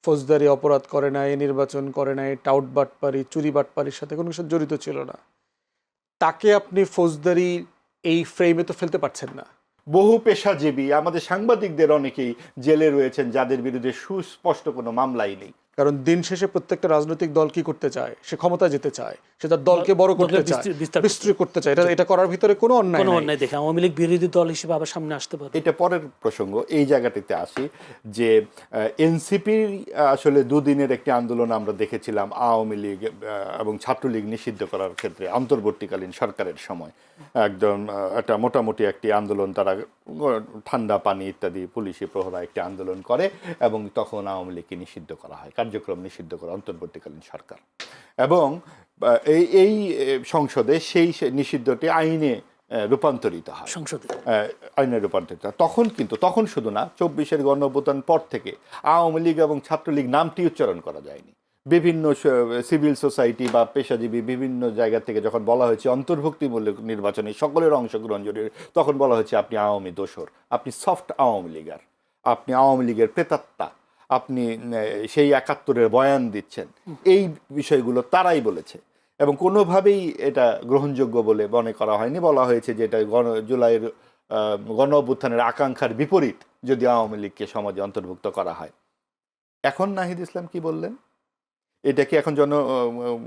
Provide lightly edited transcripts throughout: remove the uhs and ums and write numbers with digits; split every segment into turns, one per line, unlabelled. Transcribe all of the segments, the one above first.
ফৌজদারি অপরাধ করে নাই, নির্বাচন করে নাই, টাউট বাটপারি, চুরি বাটপারির সাথে কোনো কিছু জড়িত ছিল না, তাকে আপনি ফৌজদারি এই ফ্রেমে তো ফেলতে পারছেন না।
বহু পেশাজীবী আমাদের সাংবাদিকদের অনেকেই জেলে রয়েছেন যাদের বিরুদ্ধে সুস্পষ্ট কোনো মামলাই নেই।
কারণ দিন শেষে প্রত্যেকটা রাজনৈতিক দল কি করতে চায়? সে ক্ষমতা যেতে চায়, সে তার দলকে বড় করতে চায়, বিস্তৃত করতে চায়। এটা করার ভিতরে কোনো অন্যায়
নাই দেখে আওয়ামী লীগ বিরোধী দল হিসেবে আবার সামনে আসতে পারে।
এটা পরের প্রসঙ্গ। এই জায়গাটিতে আসি যে এনসিপির আসলে দুদিনের একটি আন্দোলন আমরা দেখেছিলাম আওয়ামী লীগ এবং ছাত্রলীগ নিষিদ্ধ করার ক্ষেত্রে অন্তর্বর্তীকালীন সরকারের সময়। একদম একটা মোটামুটি একটি আন্দোলন, তারা ঠান্ডা পানি ইত্যাদি পুলিশি প্রহরা একটি আন্দোলন করে এবং তখন আওয়ামী লীগকে নিষিদ্ধ করা হয়, কার্যক্রম নিষিদ্ধ করা অন্তর্বর্তীকালীন সরকার। এবং এই সংসদে সেই নিষিদ্ধটি আইনে রূপান্তরিত হয়, আইনে রূপান্তরিত হয়। তখন শুধু না, 24-এর গণঅভ্যুত্থান পর থেকে আওয়ামী লীগ এবং ছাত্রলীগ নামটি উচ্চারণ করা যায়নি। বিভিন্ন সিভিল সোসাইটি বা পেশাজীবী বিভিন্ন জায়গা থেকে যখন বলা হয়েছে অন্তর্ভুক্তিমূলক নির্বাচনে সকলের অংশগ্রহণ জরুরি, তখন বলা হয়েছে আপনি আওয়ামী দোসর, আপনি সফট আওয়ামী লীগার, আপনি আওয়ামী লীগের প্রেতাত্মা, আপনি সেই 71-এর বয়ান দিচ্ছেন। এই বিষয়গুলো তারাই বলেছে এবং কোনোভাবেই এটা গ্রহণযোগ্য বলে মনে করা হয়নি। বলা হয়েছে যে এটা জুলাইয়ের গণ অভ্যুত্থানের আকাঙ্ক্ষার বিপরীত যদি আওয়ামী লীগকে সমাজে অন্তর্ভুক্ত করা হয়। এখন নাহিদ ইসলাম কি বললেন? এটা কি এখন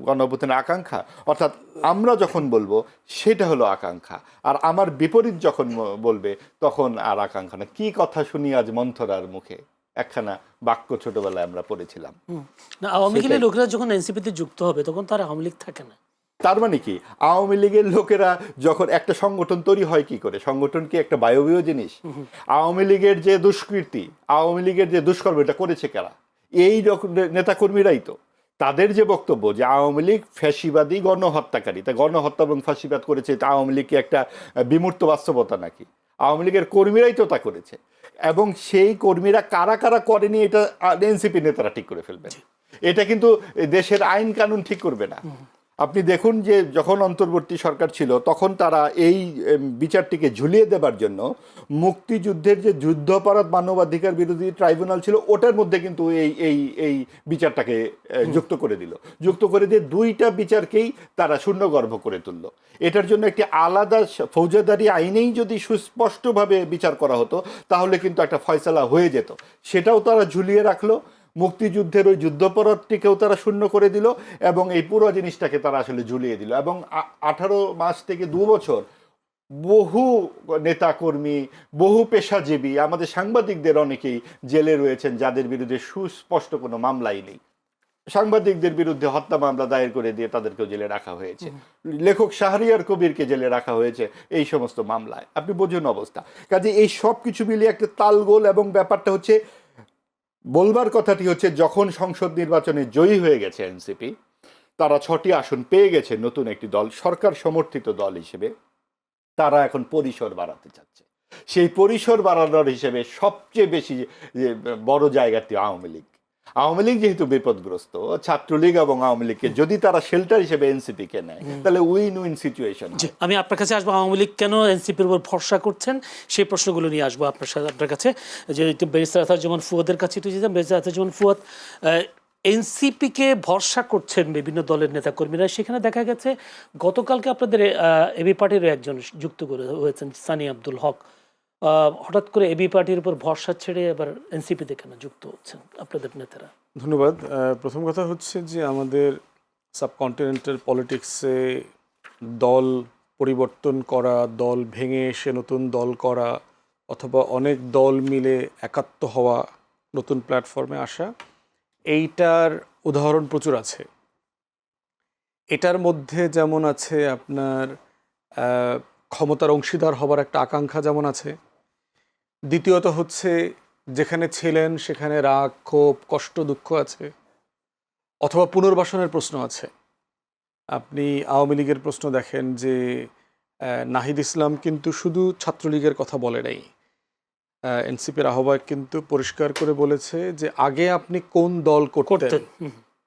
গণ অভ্যুত্থানের আকাঙ্ক্ষা? অর্থাৎ আমরা যখন বলবো সেটা হলো আকাঙ্ক্ষা, আর আমার বিপরীত যখন বলবে তখন আর আকাঙ্ক্ষা না। কি কথা শুনি আজ মন্থরার মুখে, একখানা বাক্য ছোটবেলায় আমরা পড়েছিলাম।
আওয়ামী লীগের লোকেরা যখন এনসিপিতে যুক্ত হবে তখন তার আওয়ামী লীগ থাকে না।
তার মানে কি, আওয়ামী লীগের লোকেরা যখন একটা সংগঠন তৈরি হয় কি করে? সংগঠন কি একটা বায়বীয় জিনিস? আওয়ামী লীগের যে দুষ্কৃতি, আওয়ামী লীগের যে দুষ্কর্ম, এটা করেছে কারা? এই নেতাকর্মীরাই তো। তাদের যে বক্তব্য যে আওয়ামী লীগ ফ্যাসিবাদী গণহত্যাকারী, তা গণহত্যা এবং ফাঁসিবাদ করেছে, তা আওয়ামী লীগ কি একটা বিমূর্ত বাস্তবতা নাকি? আওয়ামী লীগের কর্মীরাই তো তা করেছে, এবং সেই কর্মীরা কারা কারা করেনি এটা এনসিপি নেতারা ঠিক করে ফেলবেন। এটা কিন্তু দেশের আইন কানুন ঠিক করবে না। আপনি দেখুন যে যখন অন্তর্বর্তী সরকার ছিল তখন তারা এই বিচারটিকে ঝুলিয়ে দেবার জন্য মুক্তিযুদ্ধের যে যুদ্ধাপরাধ মানবাধিকার বিরোধী ট্রাইব্যুনাল ছিল ওটার মধ্যে কিন্তু এই বিচারটাকে যুক্ত করে দিল। যুক্ত করে দিয়ে দুইটা বিচারকেই তারা শূন্যগর্ভ করে তুলল। এটার জন্য একটি আলাদা ফৌজদারি আইনেই যদি সুস্পষ্টভাবে বিচার করা হতো তাহলে কিন্তু একটা ফয়সালা হয়ে যেত। সেটাও তারা ঝুলিয়ে রাখলো। মুক্তিযুদ্ধের ওই যুদ্ধাপরাধটিকেও তারা শূন্য করে দিল এবং এই পুরো জিনিসটাকে তারা আসলে ঝুলিয়ে দিল। এবং 18 মাস থেকে 2 বছর বহু নেতাকর্মী, বহু পেশাজীবী আমাদের সাংবাদিকদের অনেকেই জেলে রয়েছেন যাদের বিরুদ্ধে সুস্পষ্ট কোনো মামলাই নেই। সাংবাদিকদের বিরুদ্ধে হত্যা মামলা দায়ের করে দিয়ে তাদেরকেও জেলে রাখা হয়েছে। লেখক শাহরিয়ার কবিরকে জেলে রাখা হয়েছে এই সমস্ত মামলায়। আপনি বোঝুন অবস্থা। কাজে এই সব কিছু মিলিয়ে একটা তালগোল, এবং ব্যাপারটা হচ্ছে, বলবার কথাটি হচ্ছে, যখন সংসদ নির্বাচনে জয়ী হয়ে গেছে এনসিপি, তারা 6টি আসন পেয়ে গেছে, নতুন একটি দল, সরকার সমর্থিত দল হিসেবে, তারা এখন পরিসর বাড়াতে চাচ্ছে। সেই পরিসর বাড়ানোর হিসেবে সবচেয়ে বেশি বড় জায়গাটি আওয়ামী লীগ। আওয়ামী লীগ যেহেতু বিপদগ্রস্ত, ছাত্রলীগ এবং আওয়ামী লীগকে যদি তারা শেল্টার হিসেবে এনসিপি কে নেয় তাহলে উইন উইন সিচুয়েশন।
আমি আপনার কাছে আসবো, আওয়ামী লীগ কেন এনসিপির উপর ভরসা করছেন সেই প্রশ্নগুলো নিয়ে আসবো আপনার কাছে। যেহেতু ব্যারিস্টার আতাউজ্জামান ফুয়াদের কাছে একটু যেতাম। ব্যারিস্টার আতাউজ্জামান ফুয়াদ, এনসিপিকে ভরসা করছেন বিভিন্ন দলের নেতাকর্মীরা, সেখানে দেখা গেছে গতকালকে আপনাদের এবি পার্টিরও একজন যুক্ত করে হয়েছেন, সানি আব্দুল হক। হঠাৎ করে এবি পার্টির উপর ভরসা ছেড়ে এবার এনসিপিতে কেন যুক্ত হচ্ছেন আপনাদের নেতারা?
ধন্যবাদ। প্রথম কথা হচ্ছে যে আমাদের সাবকন্টিনেন্টাল পলিটিক্সে দল পরিবর্তন করা, দল ভেঙে এসে নতুন দল করা, অথবা অনেক দল মিলে একাত্ম হওয়া, নতুন প্ল্যাটফর্মে আসা, এইটার উদাহরণ প্রচুর আছে। এটার মধ্যে যেমন আছে আপনার ক্ষমতার অংশীদার হবার একটা আকাঙ্ক্ষা যেমন আছে। দ্বিতীয়ত হচ্ছে যেখানে ছিলেন সেখানে রাগ, ক্ষোভ, কষ্ট, দুঃখ আছে, অথবা পুনর্বাসনের প্রশ্ন আছে। আপনি আওয়ামী লীগের প্রশ্ন দেখেন যে নাহিদ ইসলাম কিন্তু শুধু ছাত্রলীগের কথা বলে নাই। এনসিপির আহ্বায়ক কিন্তু পরিষ্কার করে বলেছে যে আগে আপনি কোন দল করতেন,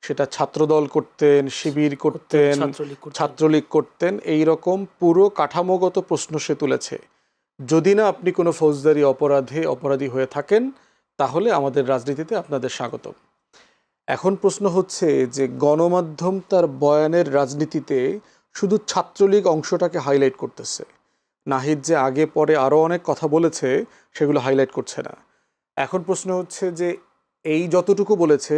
সেটা ছাত্র দল করতেন, শিবির করতেন, ছাত্রলীগ করতেন, এই রকম পুরো কাঠামোগত প্রশ্ন সে তুলেছে। যদি না আপনি কোনো ফৌজদারি অপরাধী হয়ে থাকেন তাহলে আমাদের রাজনীতিতে আপনাদের স্বাগতম। এখন প্রশ্ন হচ্ছে যে গণমাধ্যম তার বয়ানের রাজনীতিতে শুধু ছাত্রলীগ অংশটাকে হাইলাইট করতেছে। নাহিদ যে আগে পরে আরও অনেক কথা বলেছে সেগুলো হাইলাইট করছে না। এখন প্রশ্ন হচ্ছে যে এই যতটুকু বলেছে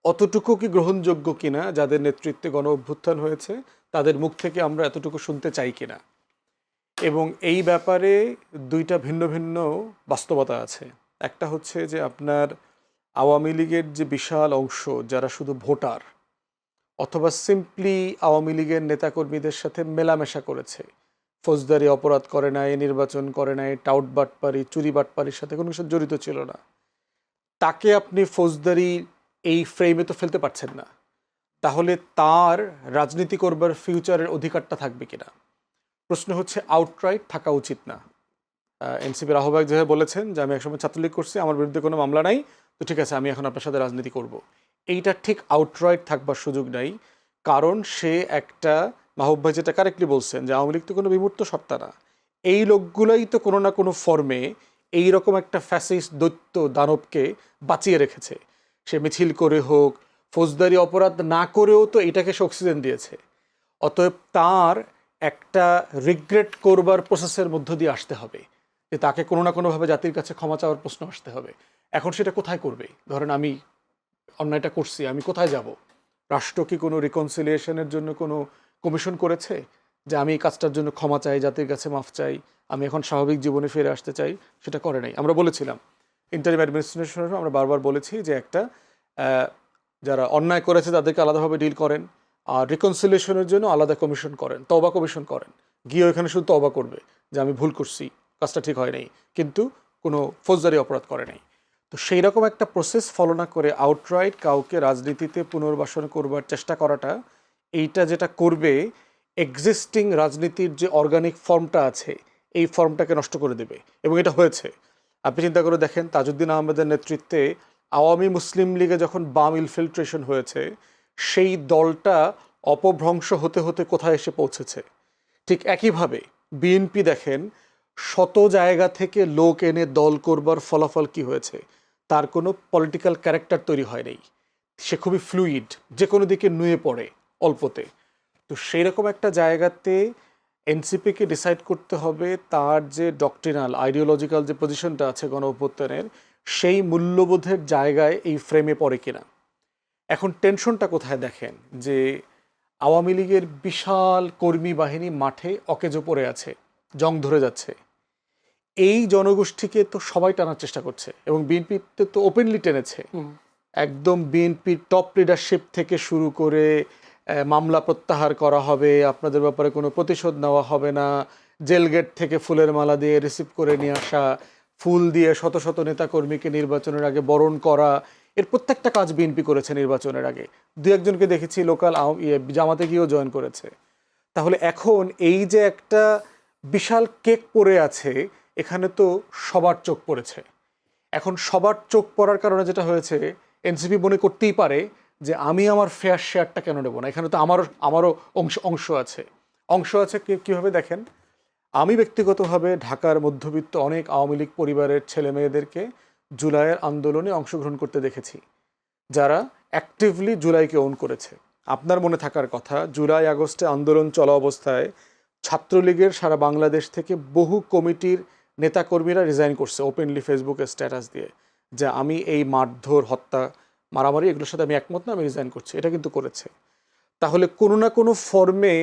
অতটুকু কি গ্রহণযোগ্য কিনা, যাদের নেতৃত্বে গণ অভ্যুত্থান হয়েছে তাদের মুখ থেকে আমরা এতটুকু শুনতে চাই কিনা। এবং এই ব্যাপারে দুইটা ভিন্ন ভিন্ন বাস্তবতা আছে। একটা হচ্ছে যে আপনার আওয়ামী লীগের যে বিশাল অংশ যারা শুধু ভোটার অথবা সিম্পলি আওয়ামী লীগের নেতাকর্মীদের সাথে মেলামেশা করেছে, ফৌজদারি অপরাধ করে নাই, নির্বাচন করে নাই, টাউট বাটপারি চুরি বাটপারির সাথে কোনো কিছু জড়িত ছিল না, তাকে আপনি ফৌজদারি এই ফ্রেমে তো ফেলতে পারছেন না। তাহলে তার রাজনীতি করবার ফিউচারের অধিকারটা থাকবে কিনা। প্রশ্ন হচ্ছে আউটরাইট থাকা উচিত না। এনসিপির আহ্বায়ক যেভাবে বলেছেন যে আমি একসময় ছাত্রলীগ করছি, আমার বিরুদ্ধে কোনো মামলা নাই, তো ঠিক আছে আমি এখন আপনার সাথে রাজনীতি করব, এইটা ঠিক আউটরাইট থাকবার সুযোগ নাই। কারণ সে একটা, মাহবুব ভাই যেটা কারেক্টলি বলছেন যে আওয়ামী লীগ তো কোনো বিমূর্ত সত্তা না, এই লোকগুলোই তো কোনো না কোনো ফর্মে এইরকম একটা ফ্যাসিস্ট দৈত্য দানবকে বাঁচিয়ে রেখেছে। সে মিছিল করে হোক, ফৌজদারি অপরাধ না করেও তো এটাকে সে অক্সিজেন দিয়েছে। অতএব তার একটা রিগ্রেট করবার প্রসেসের মধ্য দিয়ে আসতে হবে, যে তাকে কোনো না কোনোভাবে জাতির কাছে ক্ষমা চাওয়ার প্রশ্ন আসতে হবে। এখন সেটা কোথায় করবে? ধরেন আমি অন্যায়টা করছি, আমি কোথায় যাব? রাষ্ট্র কি কোনো রিকনসিলিয়েশনের জন্য কোনো কমিশন করেছে যে আমি এই কাজটার জন্য ক্ষমা চাই, জাতির কাছে মাফ চাই, আমি এখন স্বাভাবিক জীবনে ফিরে আসতে চাই? সেটা করে নাই। আমরা বলেছিলাম ইন্টারিম অ্যাডমিনিস্ট্রেশনের আমরা বারবার বলেছি যে একটা যারা অন্যায় করেছে তাদেরকে আলাদাভাবে ডিল করেন, আর রিকনসিলিয়েশনের জন্য আলাদা কমিশন করেন, তওবা কমিশন করেন। গিয়ে ওখানে শুধু তওবা করবে যে আমি ভুল করছি, কাজটা ঠিক হয় নাই, কিন্তু কোনো ফৌজদারি অপরাধ করে নাই। তো সেই রকম একটা প্রসেস ফলো না করে আউটরাইট কাউকে রাজনীতিতে পুনর্বাসন করবার চেষ্টা করাটা, এইটা যেটা করবে এক্সিস্টিং রাজনীতির যে অর্গানিক ফর্মটা আছে এই ফর্মটাকে নষ্ট করে দেবে। এবং এটা হয়েছে। আপনি চিন্তা করে দেখেন, তাজউদ্দিন আহমেদের নেতৃত্বে আওয়ামী মুসলিম লীগে যখন বাম ইনফিলট্রেশন হয়েছে, সেই দলটা অপভ্রংশ হতে হতে কোথায় এসে পৌঁছেছে। ঠিক একইভাবে বিএনপি দেখেন, শত জায়গা থেকে লোক এনে দল করবার ফলাফল কি হয়েছে, তার কোনো পলিটিক্যাল ক্যারেক্টার তৈরি হয় নাই। সে খুবই ফ্লুইড, যে কোনো দিকে নুয়ে পড়ে অল্পতে। তো সেই রকম একটা জায়গাতে এনসিপিকে ডিসাইড করতে হবে তার যে ডক্ট্রিনাল আইডিওলজিক্যাল যে পজিশনটা আছে গণ অভ্যুত্থানের, সেই মূল্যবোধের জায়গায় এই ফ্রেমে পড়ে কিনা। এখন টেনশনটা কোথায় দেখেন, যে আওয়ামী লীগের বিশাল কর্মী বাহিনী মাঠে অকেজো পড়ে আছে, জং ধরে যাচ্ছে। এই জনগোষ্ঠীকে তো সবাই টানার চেষ্টা করছে, এবং বিএনপিতে তো ওপেনলি টেনেছে। একদম বিএনপির টপ লিডারশিপ থেকে শুরু করে মামলা প্রত্যাহার করা হবে, আপনাদের ব্যাপারে কোনো প্রতিশোধ নেওয়া হবে না, জেল গেট থেকে ফুলের মালা দিয়ে রিসিভ করে নিয়ে আসা, ফুল দিয়ে শত শত নেতাকর্মীকে নির্বাচনের আগে বরণ করা, এর প্রত্যেকটা কাজ বিএনপি করেছে নির্বাচনের আগে। দু একজনকে দেখেছি লোকাল জামাতে গিয়েও জয়েন করেছে। তাহলে এখন এই যে একটা বিশাল কেক পড়ে আছে, এখানে তো সবার চোখ পড়েছে। এখন সবার চোখ পড়ার কারণে যেটা হয়েছে, এনসিপি মনে করতেই পারে যে আমি আমার ফেয়ার শেয়ারটা কেন নেব না, এখানে তো আমারও অংশ আছে। কীভাবে দেখেন, আমি ব্যক্তিগতভাবে ঢাকার মধ্যবিত্ত অনেক আওয়ামী লীগ পরিবারের ছেলে মেয়েদেরকে জুলাইয়ের আন্দোলনে অংশগ্রহণ করতে দেখেছি, যারা অ্যাক্টিভলি জুলাইকে ওন করেছে। আপনার মনে থাকার কথা, জুলাই আগস্টে আন্দোলন চলা অবস্থায় ছাত্রলীগের সারা বাংলাদেশ থেকে বহু কমিটির নেতাকর্মীরা রিজাইন করছে ওপেনলি ফেসবুকে স্ট্যাটাস দিয়ে, যে আমি এই মারধর, হত্যা, মারামারি এগুলোর সাথে আমি একমত না, আমি রিজাইন করছি। এটা কিন্তু করেছে। তাহলে কোনো না কোনো ফর্মে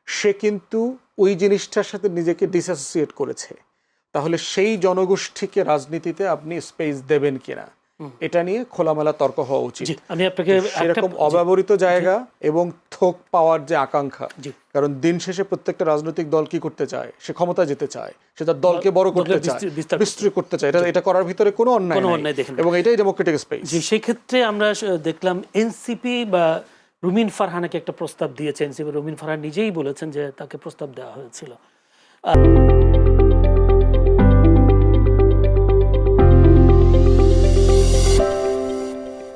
সে কিন্তু ওই জিনিসটার সাথে নিজেকে ডিসঅ্যাসোসিয়েট করেছে। তাহলে সেই জনগোষ্ঠীকে রাজনীতিতে আপনি স্পেস দেবেন কিনা, এটা নিয়ে খোলামেলা তর্ক হওয়া উচিত।
আমি আপনাকে
সেরকম অব্যবহৃত জায়গা এবং থোক পাওয়ার যে আকাঙ্ক্ষা, কারণ দিন শেষে প্রত্যেকটা রাজনৈতিক দল কি করতে চায়, সে ক্ষমতা যেতে চায়, সে তার দলকে বড় করতে চায়, বিস্তৃত করতে চায়। এটা করার ভিতরে কোনো অন্যায় নেই, এবং এটাই ডেমোক্রেটিক স্পেস।
সেই ক্ষেত্রে আমরা দেখলাম এনসিপি বা রুমিন ফারহানাকে একটা প্রস্তাব দিয়েছে এনসিপি। রুমিন ফারহান নিজেই বলেছেন যে তাকে প্রস্তাব দেওয়া হয়েছিল।